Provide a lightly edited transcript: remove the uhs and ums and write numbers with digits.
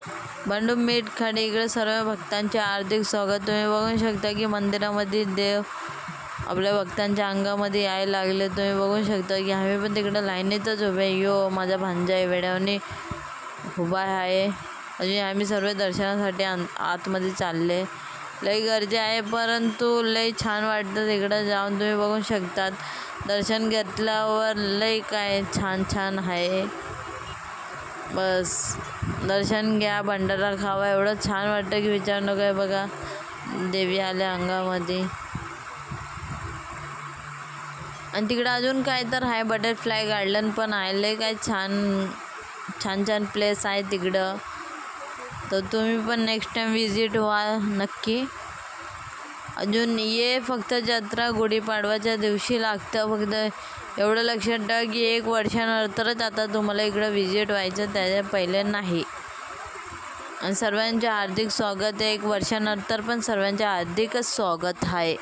बंडू मीठ खाडी इकडे सर्व भक्तांचे हार्दिक स्वागत. तुम्ही बघू शकता की मंदिरामध्ये देव आपल्या भक्तांच्या अंगामध्ये यायला लागले. तुम्ही बघू शकता की आम्ही पण तिकडे लाईनीतच उभे. यो माझा भांजा आहे वेड्यावनी उभा आहे. अजून आम्ही सर्व दर्शनासाठी आतमध्ये चालले. लई गर्दी आहे परंतु लई छान वाटतं तिकडं जाऊन. तुम्ही बघू शकतात दर्शन घेतल्यावर लई काय छान छान आहे. बस दर्शन घ्या, भंडारा खावा, एवढं छान वाटतं की विचार नको आहे. बघा देवी आल्या अंगामध्ये. आणि तिकडं अजून काय तर आहे, बटरफ्लाय गार्डन पण आहे. लय काय छान छान छान प्लेस आहे तिकडं. तर तुम्ही पण नेक्स्ट टाईम विजिट व्हा नक्की. अजून ये फक्त जत्रा गुढीपाडवाच्या दिवशी लागतं. फक्त एवढं लक्षात ठेवा की 1 वर्षानंतरच आता तुम्हाला इकडं विजिट व्हायचं, त्याच्या पहिले नाही. आणि सर्वांचे हार्दिक स्वागत आहे. 1 वर्षानंतर पण सर्वांचे हार्दिकच स्वागत आहे.